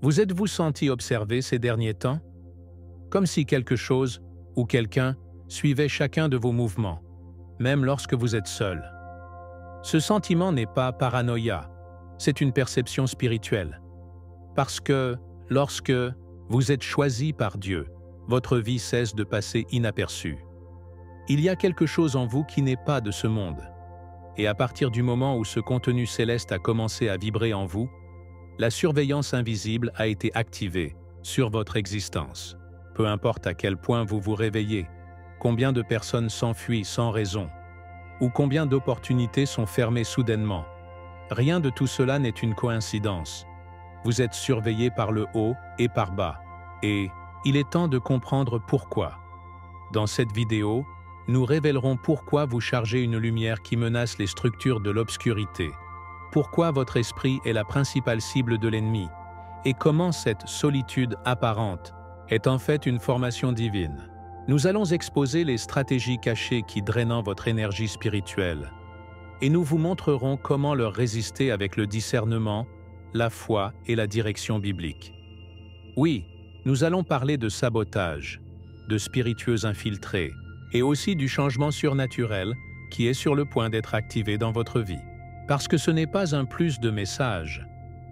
Vous êtes-vous senti observé ces derniers temps? Comme si quelque chose ou quelqu'un suivait chacun de vos mouvements, même lorsque vous êtes seul. Ce sentiment n'est pas paranoïa, c'est une perception spirituelle. Parce que, lorsque vous êtes choisi par Dieu, votre vie cesse de passer inaperçue. Il y a quelque chose en vous qui n'est pas de ce monde. Et à partir du moment où ce contenu céleste a commencé à vibrer en vous, la surveillance invisible a été activée sur votre existence. Peu importe à quel point vous vous réveillez, combien de personnes s'enfuient sans raison, ou combien d'opportunités sont fermées soudainement. Rien de tout cela n'est une coïncidence. Vous êtes surveillé par le haut et par bas, et il est temps de comprendre pourquoi. Dans cette vidéo, nous révélerons pourquoi vous chargez une lumière qui menace les structures de l'obscurité, pourquoi votre esprit est la principale cible de l'ennemi, et comment cette solitude apparente est en fait une formation divine. Nous allons exposer les stratégies cachées qui drainent votre énergie spirituelle, et nous vous montrerons comment leur résister avec le discernement, la foi et la direction biblique. Oui, nous allons parler de sabotage, de spiritueux infiltrés, et aussi du changement surnaturel qui est sur le point d'être activé dans votre vie. Parce que ce n'est pas un plus de messages,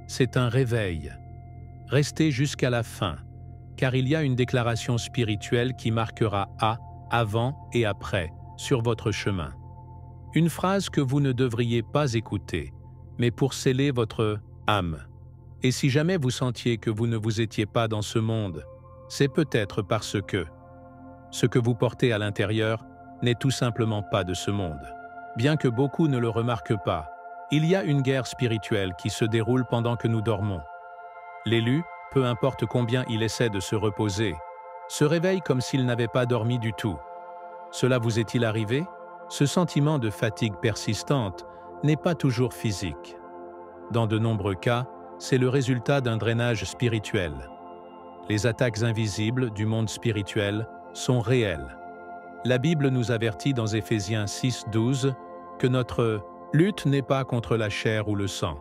c'est un réveil. Restez jusqu'à la fin, car il y a une déclaration spirituelle qui marquera avant et après sur votre chemin. Une phrase que vous ne devriez pas écouter, mais pour sceller votre âme. Et si jamais vous sentiez que vous ne vous étiez pas dans ce monde, c'est peut-être parce que ce que vous portez à l'intérieur n'est tout simplement pas de ce monde. Bien que beaucoup ne le remarquent pas, il y a une guerre spirituelle qui se déroule pendant que nous dormons. L'élu, peu importe combien il essaie de se reposer, se réveille comme s'il n'avait pas dormi du tout. Cela vous est-il arrivé? Ce sentiment de fatigue persistante n'est pas toujours physique. Dans de nombreux cas, c'est le résultat d'un drainage spirituel. Les attaques invisibles du monde spirituel sont réelles. La Bible nous avertit dans Éphésiens 6:12 que notre lutte n'est pas contre la chair ou le sang,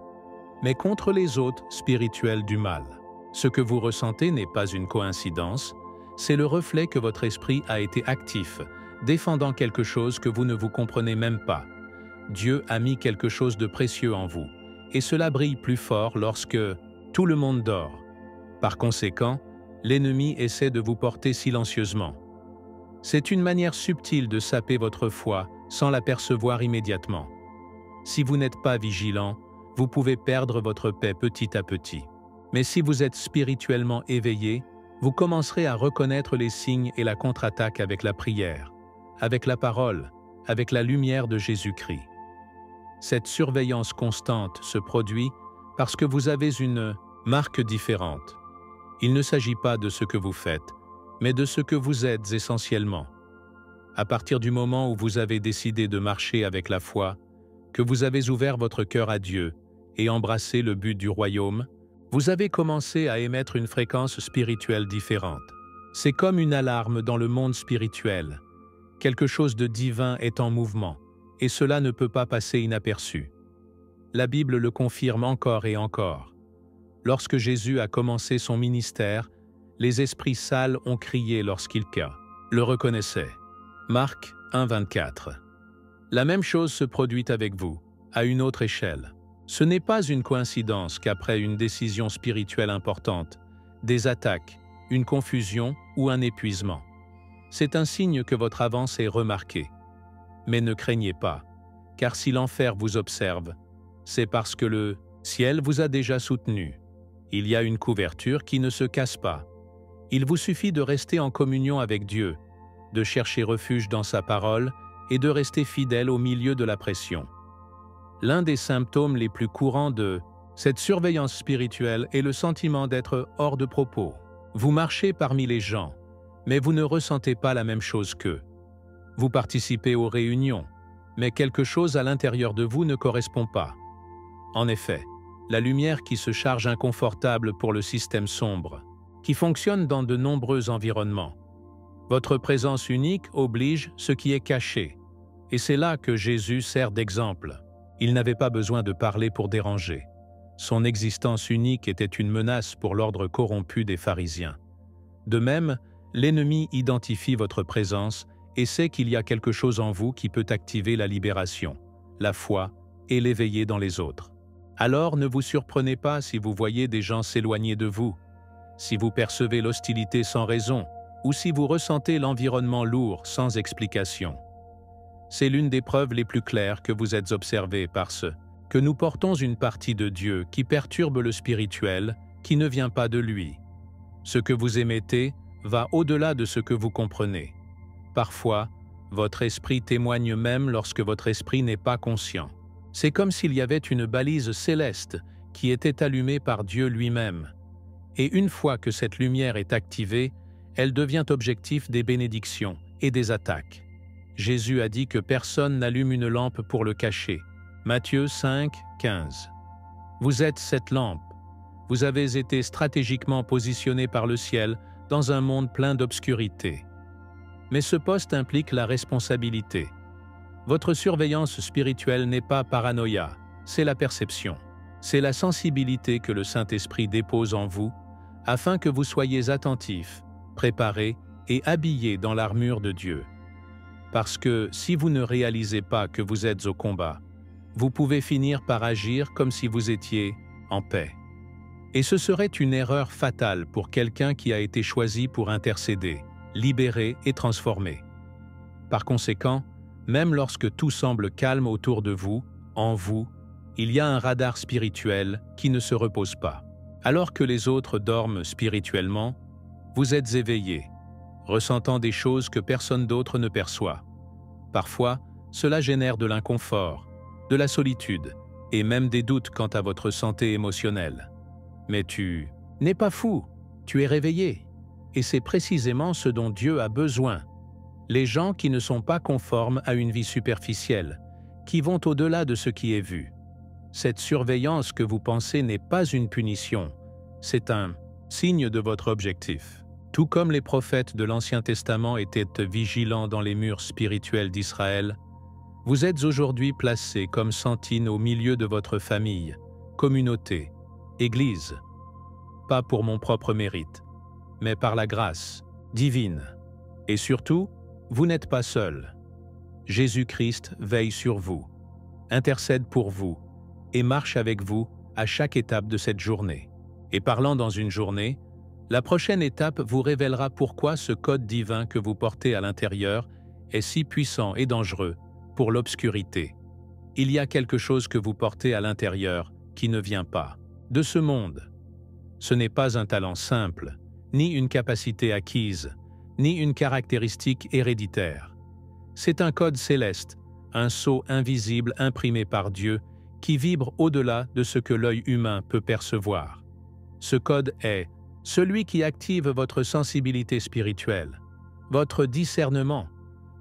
mais contre les hôtes spirituels du mal. Ce que vous ressentez n'est pas une coïncidence, c'est le reflet que votre esprit a été actif, défendant quelque chose que vous ne vous comprenez même pas. Dieu a mis quelque chose de précieux en vous, et cela brille plus fort lorsque tout le monde dort. Par conséquent, l'ennemi essaie de vous porter silencieusement. C'est une manière subtile de saper votre foi sans l'apercevoir immédiatement. Si vous n'êtes pas vigilant, vous pouvez perdre votre paix petit à petit. Mais si vous êtes spirituellement éveillé, vous commencerez à reconnaître les signes et la contre-attaque avec la prière, avec la parole, avec la lumière de Jésus-Christ. Cette surveillance constante se produit parce que vous avez une marque différente. Il ne s'agit pas de ce que vous faites, mais de ce que vous êtes essentiellement. À partir du moment où vous avez décidé de marcher avec la foi, que vous avez ouvert votre cœur à Dieu et embrassé le but du royaume, vous avez commencé à émettre une fréquence spirituelle différente. C'est comme une alarme dans le monde spirituel. Quelque chose de divin est en mouvement, et cela ne peut pas passer inaperçu. La Bible le confirme encore et encore. Lorsque Jésus a commencé son ministère, les esprits sales ont crié lorsqu'ils le reconnaissaient. Marc 1:24. La même chose se produit avec vous, à une autre échelle. Ce n'est pas une coïncidence qu'après une décision spirituelle importante, des attaques, une confusion ou un épuisement. C'est un signe que votre avance est remarquée. Mais ne craignez pas, car si l'enfer vous observe, c'est parce que le ciel vous a déjà soutenu. Il y a une couverture qui ne se casse pas. Il vous suffit de rester en communion avec Dieu, de chercher refuge dans sa parole et de rester fidèle au milieu de la pression. L'un des symptômes les plus courants de cette surveillance spirituelle est le sentiment d'être hors de propos. Vous marchez parmi les gens, mais vous ne ressentez pas la même chose qu'eux. Vous participez aux réunions, mais quelque chose à l'intérieur de vous ne correspond pas. En effet, la lumière qui se charge inconfortable pour le système sombre, qui fonctionne dans de nombreux environnements. Votre présence unique oblige ce qui est caché, et c'est là que Jésus sert d'exemple. Il n'avait pas besoin de parler pour déranger. Son existence unique était une menace pour l'ordre corrompu des pharisiens. De même, l'ennemi identifie votre présence et sait qu'il y a quelque chose en vous qui peut activer la libération, la foi et l'éveiller dans les autres. Alors ne vous surprenez pas si vous voyez des gens s'éloigner de vous, si vous percevez l'hostilité sans raison ou si vous ressentez l'environnement lourd sans explication. C'est l'une des preuves les plus claires que vous êtes observés parce que nous portons une partie de Dieu qui perturbe le spirituel, qui ne vient pas de lui. Ce que vous émettez va au-delà de ce que vous comprenez. Parfois, votre esprit témoigne même lorsque votre esprit n'est pas conscient. C'est comme s'il y avait une balise céleste qui était allumée par Dieu lui-même. Et une fois que cette lumière est activée, elle devient objectif des bénédictions et des attaques. Jésus a dit que personne n'allume une lampe pour le cacher. Matthieu 5, 15. Vous êtes cette lampe. Vous avez été stratégiquement positionné par le ciel dans un monde plein d'obscurité. Mais ce poste implique la responsabilité. Votre surveillance spirituelle n'est pas paranoïa, c'est la perception. C'est la sensibilité que le Saint-Esprit dépose en vous, afin que vous soyez attentifs, préparés et habillés dans l'armure de Dieu. Parce que si vous ne réalisez pas que vous êtes au combat, vous pouvez finir par agir comme si vous étiez en paix. Et ce serait une erreur fatale pour quelqu'un qui a été choisi pour intercéder, libérer et transformer. Par conséquent, même lorsque tout semble calme autour de vous, en vous, il y a un radar spirituel qui ne se repose pas. Alors que les autres dorment spirituellement, vous êtes éveillés, ressentant des choses que personne d'autre ne perçoit. Parfois, cela génère de l'inconfort, de la solitude et même des doutes quant à votre santé émotionnelle. Mais tu n'es pas fou, tu es réveillé. Et c'est précisément ce dont Dieu a besoin. Les gens qui ne sont pas conformes à une vie superficielle, qui vont au-delà de ce qui est vu. Cette surveillance que vous pensez n'est pas une punition, c'est un signe de votre objectif. Tout comme les prophètes de l'Ancien Testament étaient vigilants dans les murs spirituels d'Israël, vous êtes aujourd'hui placés comme sentinelles au milieu de votre famille, communauté, Église. Pas pour mon propre mérite, mais par la grâce divine. Et surtout, vous n'êtes pas seul. Jésus-Christ veille sur vous, intercède pour vous et marche avec vous à chaque étape de cette journée. Et parlant dans une journée, la prochaine étape vous révélera pourquoi ce code divin que vous portez à l'intérieur est si puissant et dangereux pour l'obscurité. Il y a quelque chose que vous portez à l'intérieur qui ne vient pas de ce monde. Ce n'est pas un talent simple, ni une capacité acquise, ni une caractéristique héréditaire. C'est un code céleste, un sceau invisible imprimé par Dieu qui vibre au-delà de ce que l'œil humain peut percevoir. Ce code est celui qui active votre sensibilité spirituelle, votre discernement,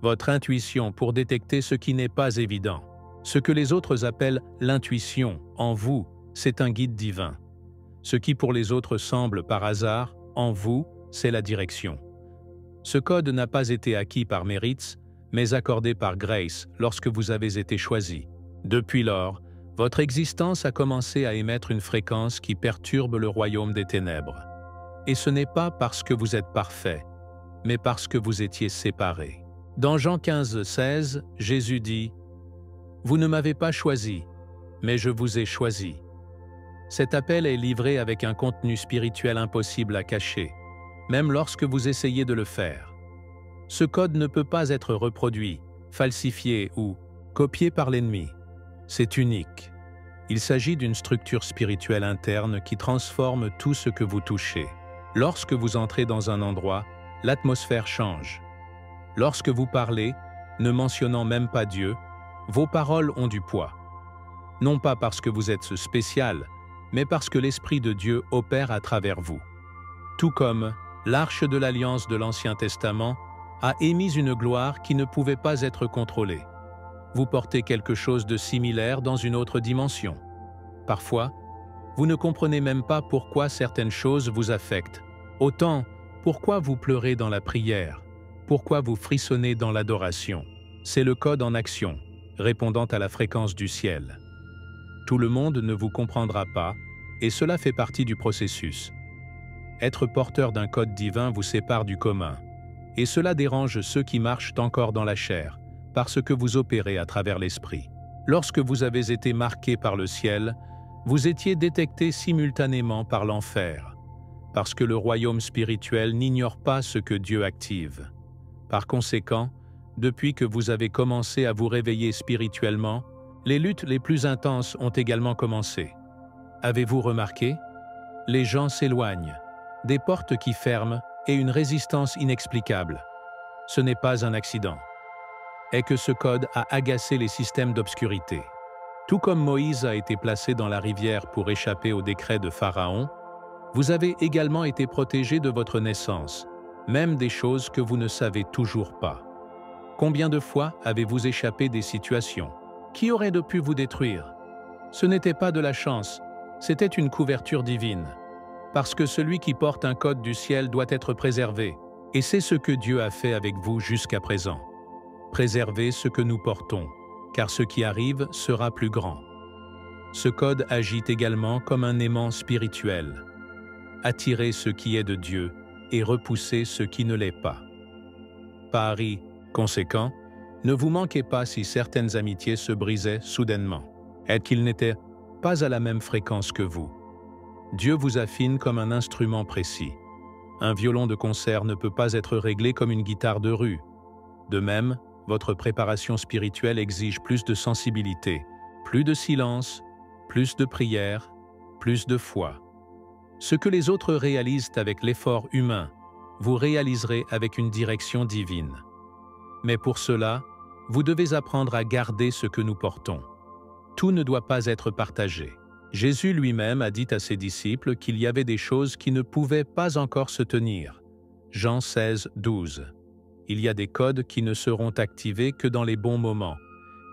votre intuition pour détecter ce qui n'est pas évident. Ce que les autres appellent l'intuition, en vous, c'est un guide divin. Ce qui pour les autres semble par hasard, en vous, c'est la direction. Ce code n'a pas été acquis par mérite, mais accordé par grâce lorsque vous avez été choisi. Depuis lors, votre existence a commencé à émettre une fréquence qui perturbe le royaume des ténèbres. Et ce n'est pas parce que vous êtes parfait, mais parce que vous étiez séparés. Dans Jean 15, 16, Jésus dit « Vous ne m'avez pas choisi, mais je vous ai choisi. » Cet appel est livré avec un contenu spirituel impossible à cacher, même lorsque vous essayez de le faire. Ce code ne peut pas être reproduit, falsifié ou copié par l'ennemi. C'est unique. Il s'agit d'une structure spirituelle interne qui transforme tout ce que vous touchez. Lorsque vous entrez dans un endroit, l'atmosphère change. Lorsque vous parlez, ne mentionnant même pas Dieu, vos paroles ont du poids. Non pas parce que vous êtes spécial, mais parce que l'Esprit de Dieu opère à travers vous. Tout comme l'Arche de l'Alliance de l'Ancien Testament a émis une gloire qui ne pouvait pas être contrôlée. Vous portez quelque chose de similaire dans une autre dimension. Parfois, vous ne comprenez même pas pourquoi certaines choses vous affectent. Autant, pourquoi vous pleurez dans la prière, pourquoi vous frissonnez dans l'adoration. C'est le code en action, répondant à la fréquence du ciel. Tout le monde ne vous comprendra pas, et cela fait partie du processus. Être porteur d'un code divin vous sépare du commun, et cela dérange ceux qui marchent encore dans la chair, parce que vous opérez à travers l'esprit. Lorsque vous avez été marqué par le ciel, vous étiez détecté simultanément par l'enfer, parce que le royaume spirituel n'ignore pas ce que Dieu active. Par conséquent, depuis que vous avez commencé à vous réveiller spirituellement, les luttes les plus intenses ont également commencé. Avez-vous remarqué? Les gens s'éloignent, des portes qui ferment et une résistance inexplicable. Ce n'est pas un accident. Est que ce code a agacé les systèmes d'obscurité. Tout comme Moïse a été placé dans la rivière pour échapper au décret de Pharaon, vous avez également été protégé de votre naissance, même des choses que vous ne savez toujours pas. Combien de fois avez-vous échappé des situations? Qui aurait pu vous détruire? Ce n'était pas de la chance, c'était une couverture divine. Parce que celui qui porte un code du ciel doit être préservé, et c'est ce que Dieu a fait avec vous jusqu'à présent. Préservez ce que nous portons, car ce qui arrive sera plus grand. Ce code agit également comme un aimant spirituel. Attirez ce qui est de Dieu et repoussez ce qui ne l'est pas. Par conséquent, ne vous manquez pas si certaines amitiés se brisaient soudainement, et qu'ils n'étaient pas à la même fréquence que vous. Dieu vous affine comme un instrument précis. Un violon de concert ne peut pas être réglé comme une guitare de rue. De même, votre préparation spirituelle exige plus de sensibilité, plus de silence, plus de prière, plus de foi. Ce que les autres réalisent avec l'effort humain, vous réaliserez avec une direction divine. Mais pour cela, vous devez apprendre à garder ce que nous portons. Tout ne doit pas être partagé. Jésus lui-même a dit à ses disciples qu'il y avait des choses qui ne pouvaient pas encore se tenir. Jean 16, 12. Il y a des codes qui ne seront activés que dans les bons moments,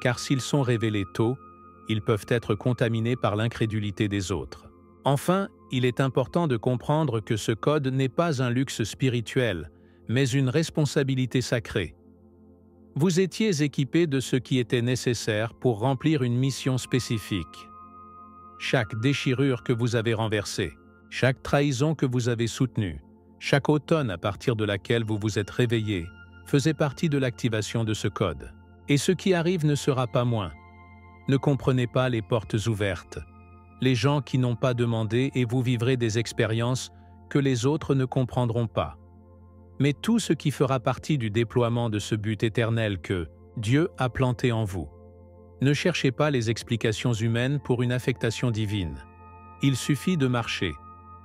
car s'ils sont révélés tôt, ils peuvent être contaminés par l'incrédulité des autres. Enfin, il est important de comprendre que ce code n'est pas un luxe spirituel, mais une responsabilité sacrée. Vous étiez équipé de ce qui était nécessaire pour remplir une mission spécifique. Chaque déchirure que vous avez renversée, chaque trahison que vous avez soutenue, chaque automne à partir de laquelle vous vous êtes réveillé, faisait partie de l'activation de ce code. Et ce qui arrive ne sera pas moins. Ne comprenez pas les portes ouvertes, les gens qui n'ont pas demandé et vous vivrez des expériences que les autres ne comprendront pas. Mais tout ce qui fera partie du déploiement de ce but éternel que Dieu a planté en vous. Ne cherchez pas les explications humaines pour une affectation divine. Il suffit de marcher,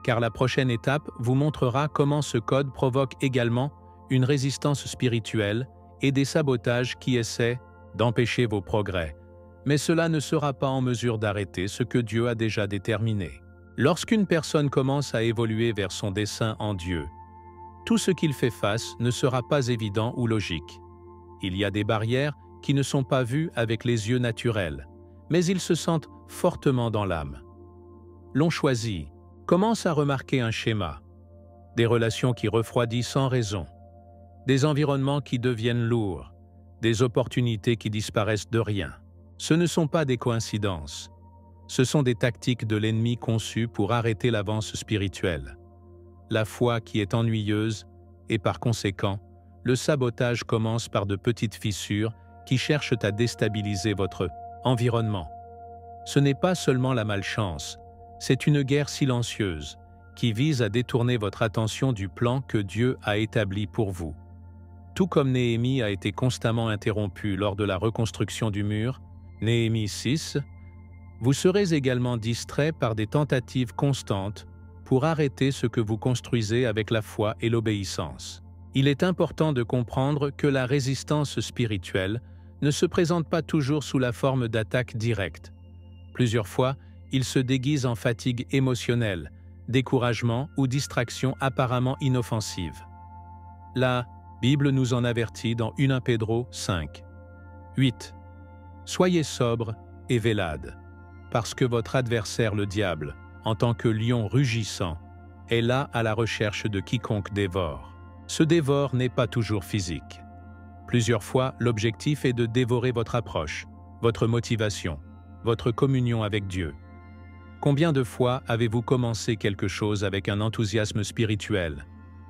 car la prochaine étape vous montrera comment ce code provoque également une résistance spirituelle et des sabotages qui essaient d'empêcher vos progrès. Mais cela ne sera pas en mesure d'arrêter ce que Dieu a déjà déterminé. Lorsqu'une personne commence à évoluer vers son dessein en Dieu, tout ce qu'il fait face ne sera pas évident ou logique. Il y a des barrières qui ne sont pas vues avec les yeux naturels, mais ils se sentent fortement dans l'âme. L'on choisit, commence à remarquer un schéma, des relations qui refroidissent sans raison, des environnements qui deviennent lourds, des opportunités qui disparaissent de rien. Ce ne sont pas des coïncidences. Ce sont des tactiques de l'ennemi conçues pour arrêter l'avance spirituelle. La foi qui est ennuyeuse et par conséquent, le sabotage commence par de petites fissures qui cherchent à déstabiliser votre environnement. Ce n'est pas seulement la malchance, c'est une guerre silencieuse qui vise à détourner votre attention du plan que Dieu a établi pour vous. Tout comme Néhémie a été constamment interrompu lors de la reconstruction du mur, Néhémie 6, vous serez également distrait par des tentatives constantes pour arrêter ce que vous construisez avec la foi et l'obéissance. Il est important de comprendre que la résistance spirituelle ne se présente pas toujours sous la forme d'attaques directes. Plusieurs fois, il se déguise en fatigue émotionnelle, découragement ou distraction apparemment inoffensive. La Bible nous en avertit dans 1 Pédro 5. 8. Soyez sobre et vélade, parce que votre adversaire le diable, en tant que lion rugissant, est là à la recherche de quiconque dévore. Ce dévore n'est pas toujours physique. Plusieurs fois, l'objectif est de dévorer votre approche, votre motivation, votre communion avec Dieu. Combien de fois avez-vous commencé quelque chose avec un enthousiasme spirituel,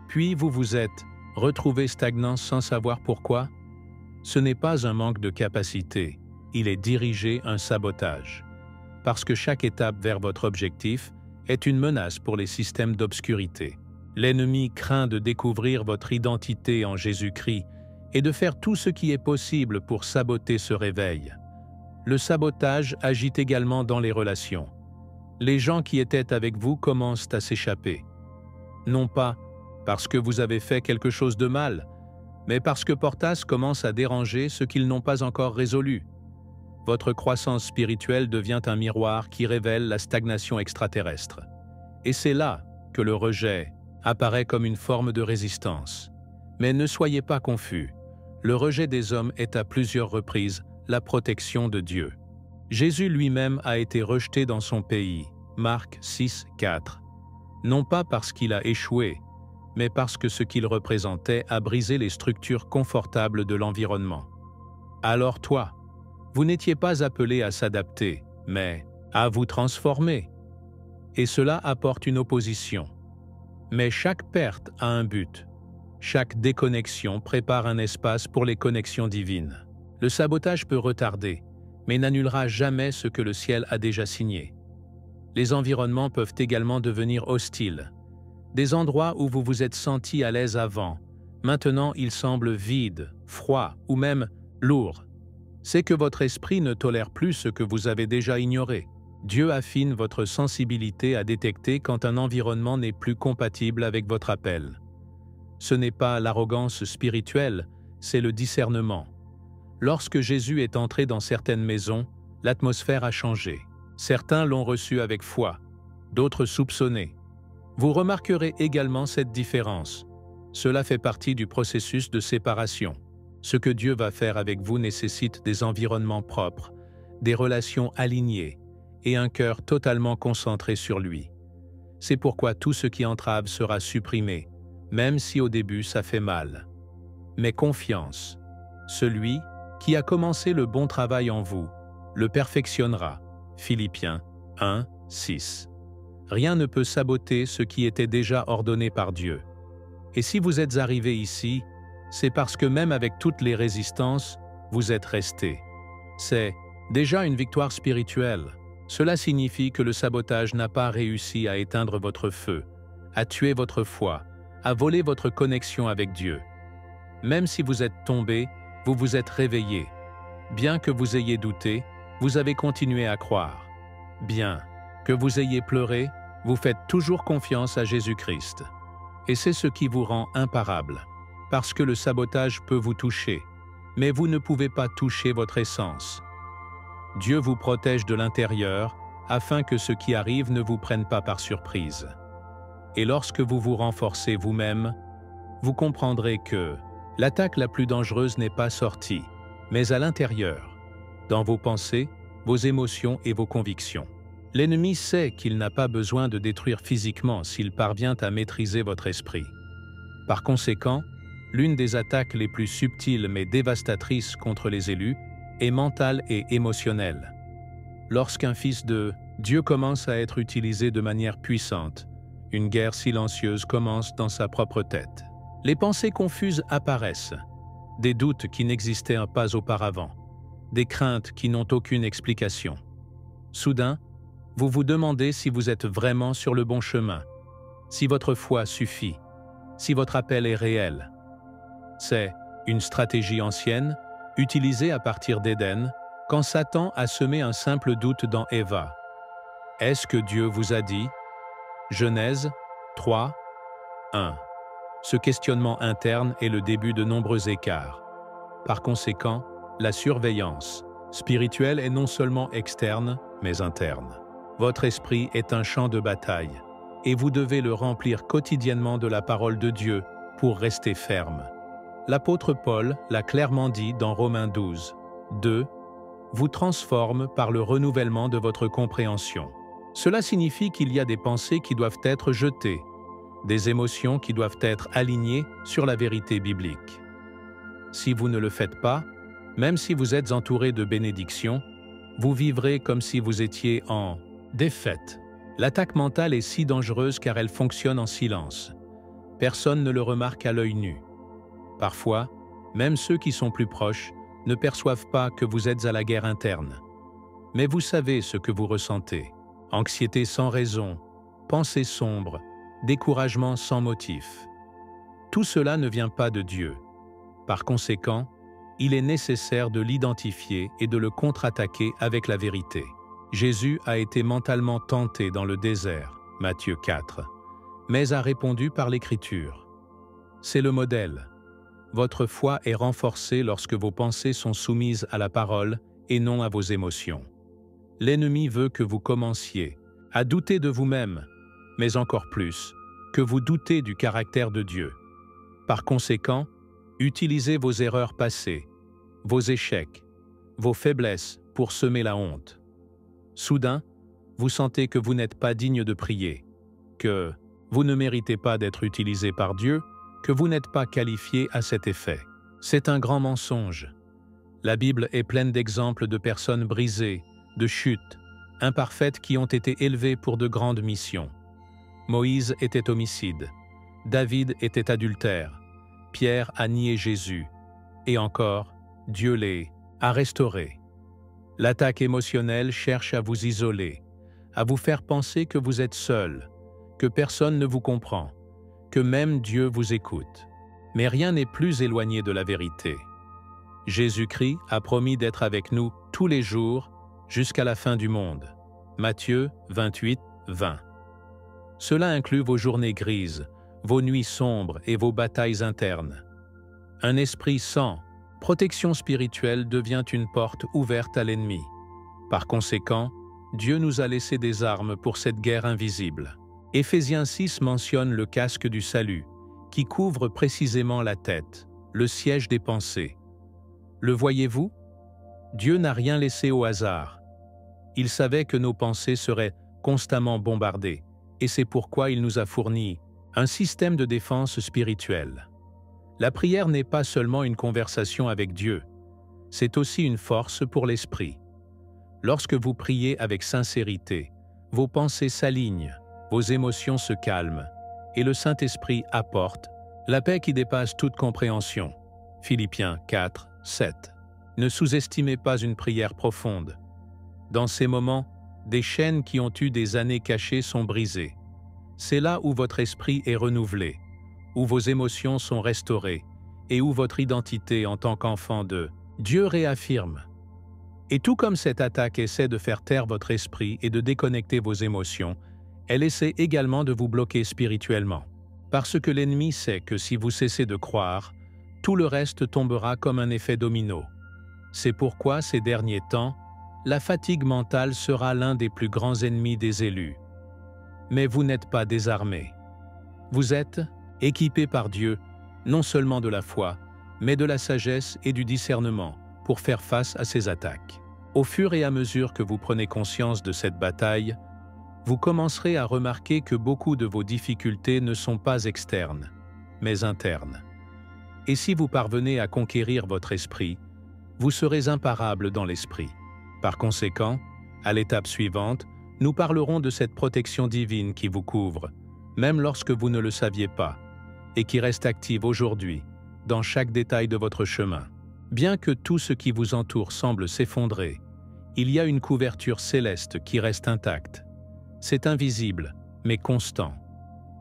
puis vous vous êtes retrouvé stagnant sans savoir pourquoi? Ce n'est pas un manque de capacité, il est dirigé un sabotage. Parce que chaque étape vers votre objectif est une menace pour les systèmes d'obscurité. L'ennemi craint de découvrir votre identité en Jésus-Christ et de faire tout ce qui est possible pour saboter ce réveil. Le sabotage agit également dans les relations. Les gens qui étaient avec vous commencent à s'échapper. Non pas parce que vous avez fait quelque chose de mal, mais parce que Portas commence à déranger ce qu'ils n'ont pas encore résolu. Votre croissance spirituelle devient un miroir qui révèle la stagnation extraterrestre. Et c'est là que le rejet apparaît comme une forme de résistance. Mais ne soyez pas confus. Le rejet des hommes est à plusieurs reprises la protection de Dieu. Jésus lui-même a été rejeté dans son pays, Marc 6, 4. Non pas parce qu'il a échoué, mais parce que ce qu'il représentait a brisé les structures confortables de l'environnement. Alors toi, vous n'étiez pas appelé à s'adapter, mais à vous transformer. Et cela apporte une opposition. Mais chaque perte a un but. Chaque déconnexion prépare un espace pour les connexions divines. Le sabotage peut retarder, mais n'annulera jamais ce que le ciel a déjà signé. Les environnements peuvent également devenir hostiles. Des endroits où vous vous êtes senti à l'aise avant, maintenant ils semblent vides, froids ou même lourds. C'est que votre esprit ne tolère plus ce que vous avez déjà ignoré. Dieu affine votre sensibilité à détecter quand un environnement n'est plus compatible avec votre appel. Ce n'est pas l'arrogance spirituelle, c'est le discernement. Lorsque Jésus est entré dans certaines maisons, l'atmosphère a changé. Certains l'ont reçu avec foi, d'autres soupçonné. Vous remarquerez également cette différence. Cela fait partie du processus de séparation. Ce que Dieu va faire avec vous nécessite des environnements propres, des relations alignées et un cœur totalement concentré sur lui. C'est pourquoi tout ce qui entrave sera supprimé, même si au début ça fait mal. Mais confiance, celui qui a commencé le bon travail en vous, le perfectionnera. Philippiens 1, 6. Rien ne peut saboter ce qui était déjà ordonné par Dieu. Et si vous êtes arrivé ici, c'est parce que même avec toutes les résistances, vous êtes resté. C'est déjà une victoire spirituelle. Cela signifie que le sabotage n'a pas réussi à éteindre votre feu, à tuer votre foi, à voler votre connexion avec Dieu. Même si vous êtes tombé, vous vous êtes réveillé. Bien que vous ayez douté, vous avez continué à croire. Bien que vous ayez pleuré, vous faites toujours confiance à Jésus-Christ. Et c'est ce qui vous rend imparable. Parce que le sabotage peut vous toucher, mais vous ne pouvez pas toucher votre essence. Dieu vous protège de l'intérieur afin que ce qui arrive ne vous prenne pas par surprise. Et lorsque vous vous renforcez vous-même, vous comprendrez que l'attaque la plus dangereuse n'est pas sortie, mais à l'intérieur, dans vos pensées, vos émotions et vos convictions. L'ennemi sait qu'il n'a pas besoin de détruire physiquement s'il parvient à maîtriser votre esprit. Par conséquent, l'une des attaques les plus subtiles mais dévastatrices contre les élus est mentale et émotionnelle. Lorsqu'un fils de Dieu commence à être utilisé de manière puissante, une guerre silencieuse commence dans sa propre tête. Les pensées confuses apparaissent, des doutes qui n'existaient pas auparavant, des craintes qui n'ont aucune explication. Soudain, vous vous demandez si vous êtes vraiment sur le bon chemin, si votre foi suffit, si votre appel est réel. C'est une stratégie ancienne, utilisée à partir d'Éden, quand Satan a semé un simple doute dans Èva. Est-ce que Dieu vous a dit? Genèse 3, 1. Ce questionnement interne est le début de nombreux écarts. Par conséquent, la surveillance spirituelle est non seulement externe, mais interne. Votre esprit est un champ de bataille, et vous devez le remplir quotidiennement de la parole de Dieu pour rester ferme. L'apôtre Paul l'a clairement dit dans Romains 12, 2, « Vous transforme par le renouvellement de votre compréhension ». Cela signifie qu'il y a des pensées qui doivent être jetées, des émotions qui doivent être alignées sur la vérité biblique. Si vous ne le faites pas, même si vous êtes entouré de bénédictions, vous vivrez comme si vous étiez en défaite. L'attaque mentale est si dangereuse car elle fonctionne en silence. Personne ne le remarque à l'œil nu. Parfois, même ceux qui sont plus proches ne perçoivent pas que vous êtes à la guerre interne. Mais vous savez ce que vous ressentez. Anxiété sans raison, pensées sombres, découragement sans motif. Tout cela ne vient pas de Dieu. Par conséquent, il est nécessaire de l'identifier et de le contre-attaquer avec la vérité. Jésus a été mentalement tenté dans le désert, Matthieu 4, mais a répondu par l'Écriture. C'est le modèle. Votre foi est renforcée lorsque vos pensées sont soumises à la parole et non à vos émotions. L'ennemi veut que vous commenciez à douter de vous-même, mais encore plus, que vous doutez du caractère de Dieu. Par conséquent, utilisez vos erreurs passées, vos échecs, vos faiblesses pour semer la honte. Soudain, vous sentez que vous n'êtes pas digne de prier, que vous ne méritez pas d'être utilisé par Dieu, que vous n'êtes pas qualifié à cet effet. C'est un grand mensonge. La Bible est pleine d'exemples de personnes brisées, de chutes, imparfaites qui ont été élevées pour de grandes missions. Moïse était homicide, David était adultère, Pierre a nié Jésus, et encore, Dieu les a restaurés. L'attaque émotionnelle cherche à vous isoler, à vous faire penser que vous êtes seul, que personne ne vous comprend, que même Dieu vous écoute. Mais rien n'est plus éloigné de la vérité. Jésus-Christ a promis d'être avec nous tous les jours jusqu'à la fin du monde. Matthieu 28, 20. Cela inclut vos journées grises, vos nuits sombres et vos batailles internes. Un esprit sans protection spirituelle devient une porte ouverte à l'ennemi. Par conséquent, Dieu nous a laissé des armes pour cette guerre invisible. Éphésiens 6 mentionne le casque du salut, qui couvre précisément la tête, le siège des pensées. Le voyez-vous? Dieu n'a rien laissé au hasard. Il savait que nos pensées seraient constamment bombardées, et c'est pourquoi il nous a fourni un système de défense spirituelle. La prière n'est pas seulement une conversation avec Dieu, c'est aussi une force pour l'esprit. Lorsque vous priez avec sincérité, vos pensées s'alignent, vos émotions se calment, et le Saint-Esprit apporte la paix qui dépasse toute compréhension. Philippiens 4, 7. Ne sous-estimez pas une prière profonde. Dans ces moments, des chaînes qui ont eu des années cachées sont brisées. C'est là où votre esprit est renouvelé, où vos émotions sont restaurées et où votre identité en tant qu'enfant de Dieu réaffirme. Et tout comme cette attaque essaie de faire taire votre esprit et de déconnecter vos émotions, elle essaie également de vous bloquer spirituellement. Parce que l'ennemi sait que si vous cessez de croire, tout le reste tombera comme un effet domino. C'est pourquoi ces derniers temps, la fatigue mentale sera l'un des plus grands ennemis des élus. Mais vous n'êtes pas désarmés. Vous êtes équipés par Dieu, non seulement de la foi, mais de la sagesse et du discernement pour faire face à ces attaques. Au fur et à mesure que vous prenez conscience de cette bataille, vous commencerez à remarquer que beaucoup de vos difficultés ne sont pas externes, mais internes. Et si vous parvenez à conquérir votre esprit, vous serez imparable dans l'esprit. Par conséquent, à l'étape suivante, nous parlerons de cette protection divine qui vous couvre, même lorsque vous ne le saviez pas, et qui reste active aujourd'hui, dans chaque détail de votre chemin. Bien que tout ce qui vous entoure semble s'effondrer, il y a une couverture céleste qui reste intacte. C'est invisible, mais constant.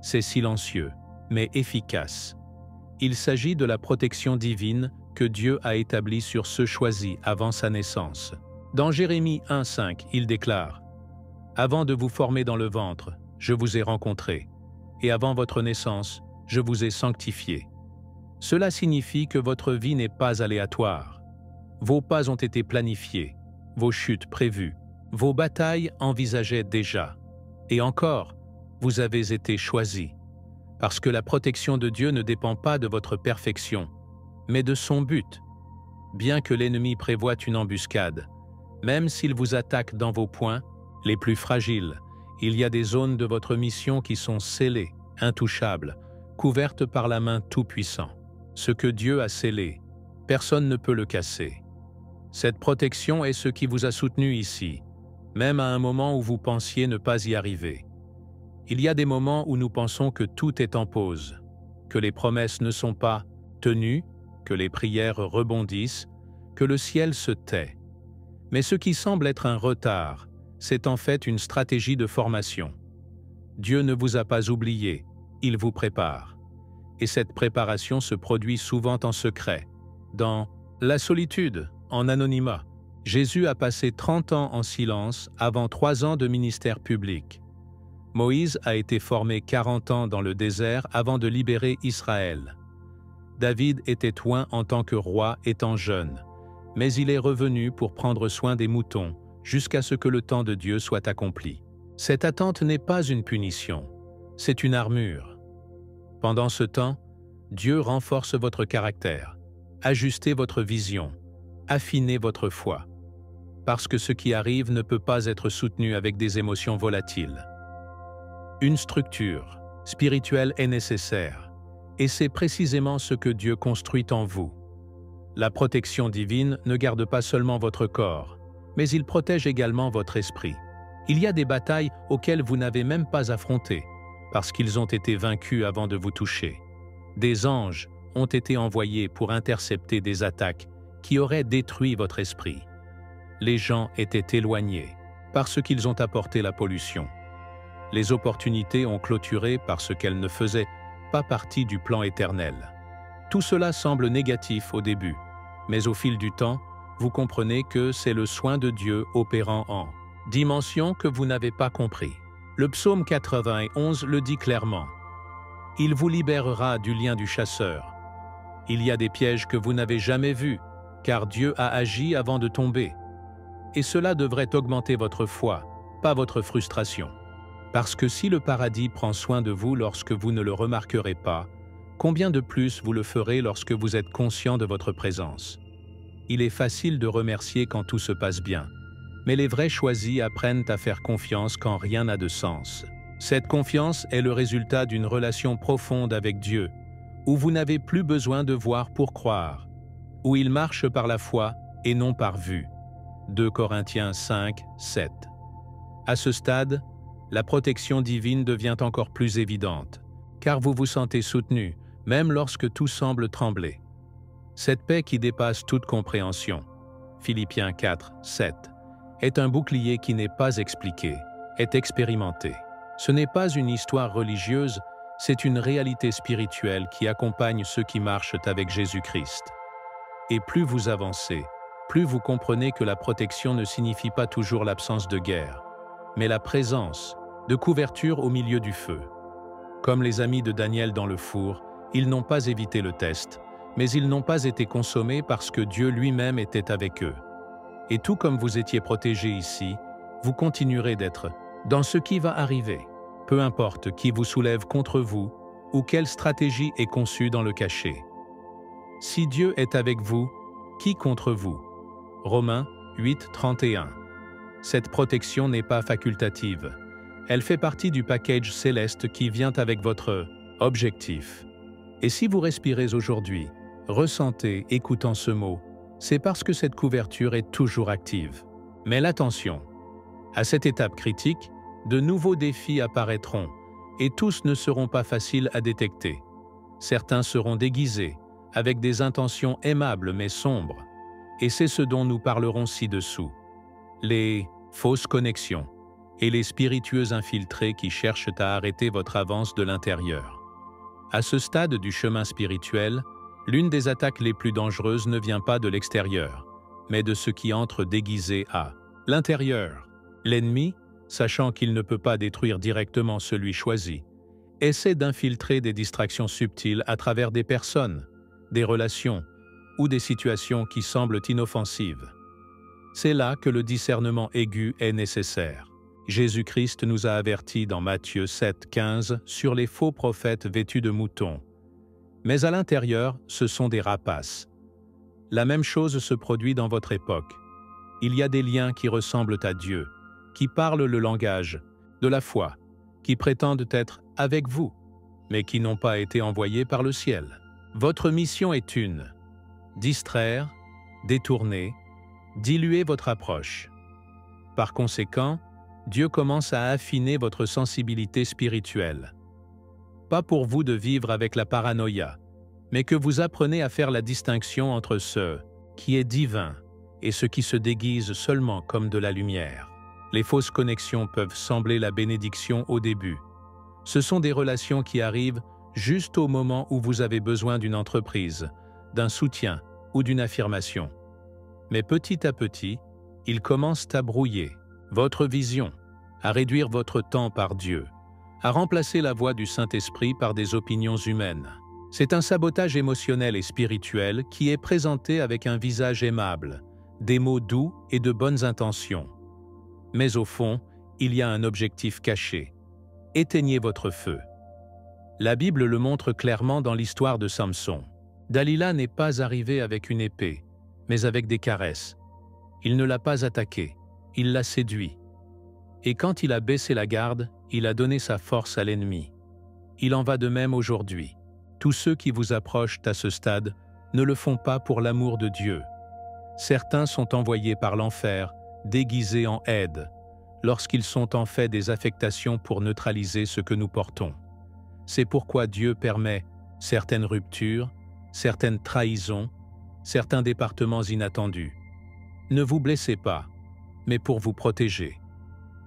C'est silencieux, mais efficace. Il s'agit de la protection divine que Dieu a établie sur ceux choisis avant sa naissance. Dans Jérémie 1,5, il déclare « Avant de vous former dans le ventre, je vous ai rencontré, et avant votre naissance, je vous ai sanctifié. » Cela signifie que votre vie n'est pas aléatoire. Vos pas ont été planifiés, vos chutes prévues, vos batailles envisagées déjà. Et encore, vous avez été choisis, parce que la protection de Dieu ne dépend pas de votre perfection, mais de son but. Bien que l'ennemi prévoie une embuscade, même s'il vous attaque dans vos points les plus fragiles, il y a des zones de votre mission qui sont scellées, intouchables, couvertes par la main Tout-Puissant. Ce que Dieu a scellé, personne ne peut le casser. Cette protection est ce qui vous a soutenu ici, même à un moment où vous pensiez ne pas y arriver. Il y a des moments où nous pensons que tout est en pause, que les promesses ne sont pas tenues, que les prières rebondissent, que le ciel se tait. Mais ce qui semble être un retard, c'est en fait une stratégie de formation. Dieu ne vous a pas oublié, il vous prépare. Et cette préparation se produit souvent en secret, dans la solitude, en anonymat. Jésus a passé 30 ans en silence avant 3 ans de ministère public. Moïse a été formé 40 ans dans le désert avant de libérer Israël. David était oint en tant que roi étant jeune, mais il est revenu pour prendre soin des moutons jusqu'à ce que le temps de Dieu soit accompli. Cette attente n'est pas une punition, c'est une armure. Pendant ce temps, Dieu renforce votre caractère, ajustez votre vision, affinez votre foi, parce que ce qui arrive ne peut pas être soutenu avec des émotions volatiles. Une structure spirituelle est nécessaire, et c'est précisément ce que Dieu construit en vous. La protection divine ne garde pas seulement votre corps, mais il protège également votre esprit. Il y a des batailles auxquelles vous n'avez même pas affronté, parce qu'ils ont été vaincus avant de vous toucher. Des anges ont été envoyés pour intercepter des attaques qui auraient détruit votre esprit. Les gens étaient éloignés parce qu'ils ont apporté la pollution. Les opportunités ont clôturé parce qu'elles ne faisaient pas partie du plan éternel. Tout cela semble négatif au début, mais au fil du temps, vous comprenez que c'est le soin de Dieu opérant en dimension que vous n'avez pas compris. Le psaume 91 le dit clairement. Il vous libérera du lien du chasseur. Il y a des pièges que vous n'avez jamais vus, car Dieu a agi avant de tomber. Et cela devrait augmenter votre foi, pas votre frustration. Parce que si le paradis prend soin de vous lorsque vous ne le remarquerez pas, combien de plus vous le ferez lorsque vous êtes conscient de votre présence? Il est facile de remercier quand tout se passe bien, mais les vrais choisis apprennent à faire confiance quand rien n'a de sens. Cette confiance est le résultat d'une relation profonde avec Dieu, où vous n'avez plus besoin de voir pour croire, où il marche par la foi et non par vue. 2 Corinthiens 5, 7. À ce stade, la protection divine devient encore plus évidente, car vous vous sentez soutenu, même lorsque tout semble trembler. Cette paix qui dépasse toute compréhension, Philippiens 4, 7, est un bouclier qui n'est pas expliqué, est expérimenté. Ce n'est pas une histoire religieuse, c'est une réalité spirituelle qui accompagne ceux qui marchent avec Jésus-Christ. Et plus vous avancez, plus vous comprenez que la protection ne signifie pas toujours l'absence de guerre, mais la présence de couverture au milieu du feu. Comme les amis de Daniel dans le four, ils n'ont pas évité le test, mais ils n'ont pas été consommés parce que Dieu lui-même était avec eux. Et tout comme vous étiez protégés ici, vous continuerez d'être dans ce qui va arriver, peu importe qui vous soulève contre vous ou quelle stratégie est conçue dans le cachet. Si Dieu est avec vous, qui contre vous? Romains 8, 31. Cette protection n'est pas facultative. Elle fait partie du package céleste qui vient avec votre objectif. Et si vous respirez aujourd'hui, ressentez, écoutant ce mot, c'est parce que cette couverture est toujours active. Mais l'attention, à cette étape critique, de nouveaux défis apparaîtront, et tous ne seront pas faciles à détecter. Certains seront déguisés, avec des intentions aimables mais sombres, et c'est ce dont nous parlerons ci-dessous. Les fausses connexions et les spiritueux infiltrés qui cherchent à arrêter votre avance de l'intérieur. À ce stade du chemin spirituel, l'une des attaques les plus dangereuses ne vient pas de l'extérieur, mais de ce qui entre déguisé à l'intérieur. L'ennemi, sachant qu'il ne peut pas détruire directement celui choisi, essaie d'infiltrer des distractions subtiles à travers des personnes, des relations ou des situations qui semblent inoffensives. C'est là que le discernement aigu est nécessaire. Jésus-Christ nous a avertis dans Matthieu 7, 15 sur les faux prophètes vêtus de moutons. Mais à l'intérieur, ce sont des rapaces. La même chose se produit dans votre époque. Il y a des liens qui ressemblent à Dieu, qui parlent le langage de la foi, qui prétendent être avec vous, mais qui n'ont pas été envoyés par le ciel. Votre mission est une: distraire, détourner, diluer votre approche. Par conséquent, Dieu commence à affiner votre sensibilité spirituelle. Pas pour vous de vivre avec la paranoïa, mais que vous apprenez à faire la distinction entre ce qui est divin et ce qui se déguise seulement comme de la lumière. Les fausses connexions peuvent sembler la bénédiction au début. Ce sont des relations qui arrivent juste au moment où vous avez besoin d'une entreprise, d'un soutien ou d'une affirmation. Mais petit à petit, ils commencent à brouiller votre vision, à réduire votre temps par Dieu, à remplacer la voix du Saint-Esprit par des opinions humaines. C'est un sabotage émotionnel et spirituel qui est présenté avec un visage aimable, des mots doux et de bonnes intentions. Mais au fond, il y a un objectif caché. Éteignez votre feu. La Bible le montre clairement dans l'histoire de Samson. Dalila n'est pas arrivé avec une épée, mais avec des caresses. Il ne l'a pas attaqué, il l'a séduit. Et quand il a baissé la garde, il a donné sa force à l'ennemi. Il en va de même aujourd'hui. Tous ceux qui vous approchent à ce stade ne le font pas pour l'amour de Dieu. Certains sont envoyés par l'enfer, déguisés en aide, lorsqu'ils sont en fait des affectations pour neutraliser ce que nous portons. C'est pourquoi Dieu permet certaines ruptures, certaines trahisons, certains départements inattendus. Ne vous blessez pas, mais pour vous protéger.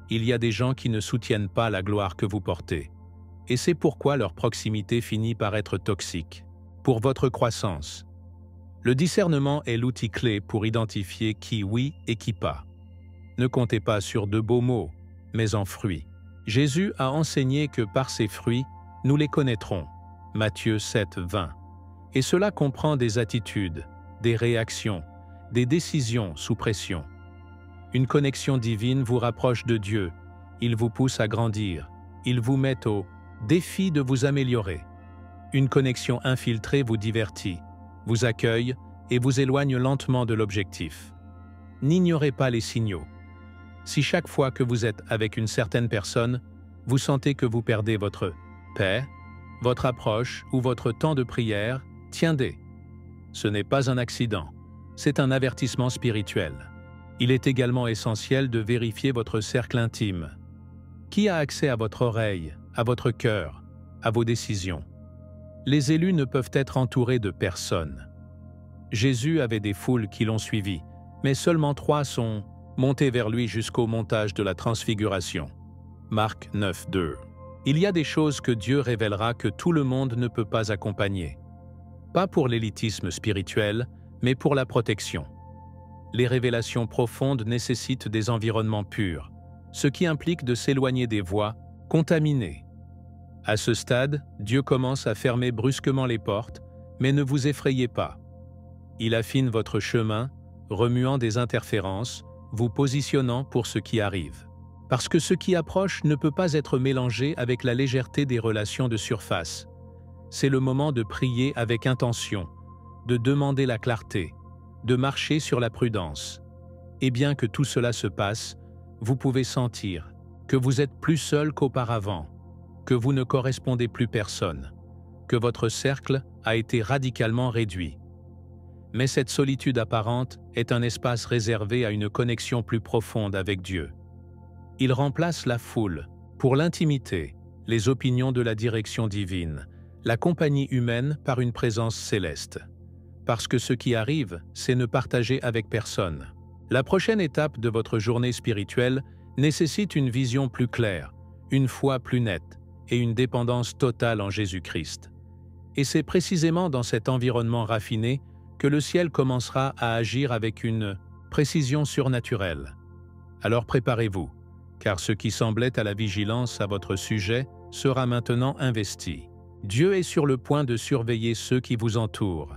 Il y a des gens qui ne soutiennent pas la gloire que vous portez, et c'est pourquoi leur proximité finit par être toxique, pour votre croissance. Le discernement est l'outil clé pour identifier qui oui et qui pas. Ne comptez pas sur de beaux mots, mais en fruits. Jésus a enseigné que par ses fruits, nous les connaîtrons. Matthieu 7, 20. Et cela comprend des attitudes, des réactions, des décisions sous pression. Une connexion divine vous rapproche de Dieu, il vous pousse à grandir, il vous met au défi de vous améliorer. Une connexion infiltrée vous divertit, vous accueille et vous éloigne lentement de l'objectif. N'ignorez pas les signaux. Si chaque fois que vous êtes avec une certaine personne, vous sentez que vous perdez votre paix, votre approche ou votre temps de prière, tiendez. Ce n'est pas un accident, c'est un avertissement spirituel. Il est également essentiel de vérifier votre cercle intime. Qui a accès à votre oreille, à votre cœur, à vos décisions? Les élus ne peuvent être entourés de personne. Jésus avait des foules qui l'ont suivi, mais seulement 3 sont montés vers lui jusqu'au montage de la transfiguration. Marc 9, 2. Il y a des choses que Dieu révélera que tout le monde ne peut pas accompagner. Pas pour l'élitisme spirituel, mais pour la protection. Les révélations profondes nécessitent des environnements purs, ce qui implique de s'éloigner des voies contaminées. À ce stade, Dieu commence à fermer brusquement les portes, mais ne vous effrayez pas. Il affine votre chemin, remuant des interférences, vous positionnant pour ce qui arrive. Parce que ce qui approche ne peut pas être mélangé avec la légèreté des relations de surface. C'est le moment de prier avec intention, de demander la clarté, de marcher sur la prudence. Et bien que tout cela se passe, vous pouvez sentir que vous êtes plus seul qu'auparavant, que vous ne correspondez plus personne, que votre cercle a été radicalement réduit. Mais cette solitude apparente est un espace réservé à une connexion plus profonde avec Dieu. Il remplace la foule pour l'intimité, les opinions de la direction divine, la compagnie humaine par une présence céleste. Parce que ce qui arrive, c'est ne partager avec personne. La prochaine étape de votre journée spirituelle nécessite une vision plus claire, une foi plus nette et une dépendance totale en Jésus-Christ. Et c'est précisément dans cet environnement raffiné que le ciel commencera à agir avec une précision surnaturelle. Alors préparez-vous, car ce qui semblait à la vigilance à votre sujet sera maintenant investi. Dieu est sur le point de surveiller ceux qui vous entourent.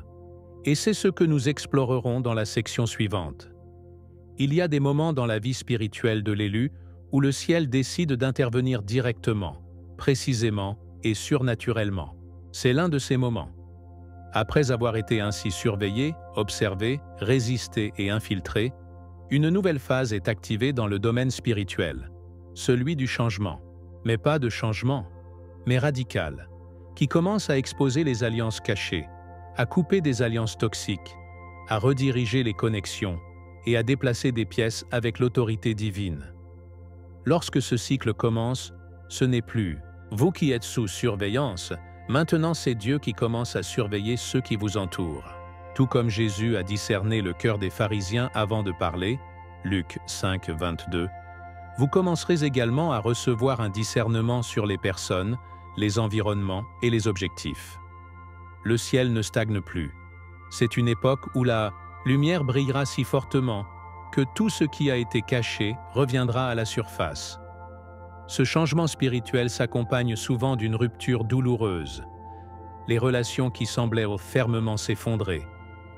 Et c'est ce que nous explorerons dans la section suivante. Il y a des moments dans la vie spirituelle de l'élu où le ciel décide d'intervenir directement, précisément et surnaturellement. C'est l'un de ces moments. Après avoir été ainsi surveillé, observé, résisté et infiltré, une nouvelle phase est activée dans le domaine spirituel, celui du changement. Mais pas de changement, mais radical, qui commence à exposer les alliances cachées, à couper des alliances toxiques, à rediriger les connexions et à déplacer des pièces avec l'autorité divine. Lorsque ce cycle commence, ce n'est plus vous qui êtes sous surveillance, maintenant c'est Dieu qui commence à surveiller ceux qui vous entourent. Tout comme Jésus a discerné le cœur des pharisiens avant de parler, Luc 5, 22, vous commencerez également à recevoir un discernement sur les personnes, les environnements et les objectifs. Le ciel ne stagne plus. C'est une époque où la lumière brillera si fortement que tout ce qui a été caché reviendra à la surface. Ce changement spirituel s'accompagne souvent d'une rupture douloureuse. Les relations qui semblaient fermement s'effondrer.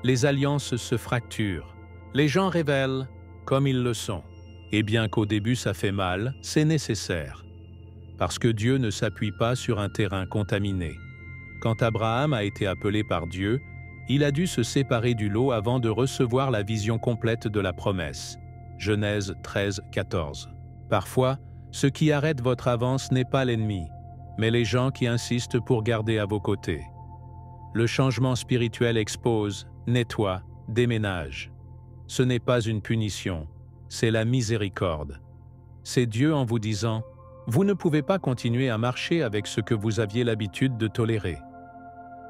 Les alliances se fracturent. Les gens révèlent comme ils le sont. Et bien qu'au début ça fait mal, c'est nécessaire. Parce que Dieu ne s'appuie pas sur un terrain contaminé. Quand Abraham a été appelé par Dieu, il a dû se séparer du lot avant de recevoir la vision complète de la promesse. Genèse 13, 14. Parfois, ce qui arrête votre avance n'est pas l'ennemi, mais les gens qui insistent pour garder à vos côtés. Le changement spirituel expose, nettoie, déménage. Ce n'est pas une punition, c'est la miséricorde. C'est Dieu en vous disant « Vous ne pouvez pas continuer à marcher avec ce que vous aviez l'habitude de tolérer. »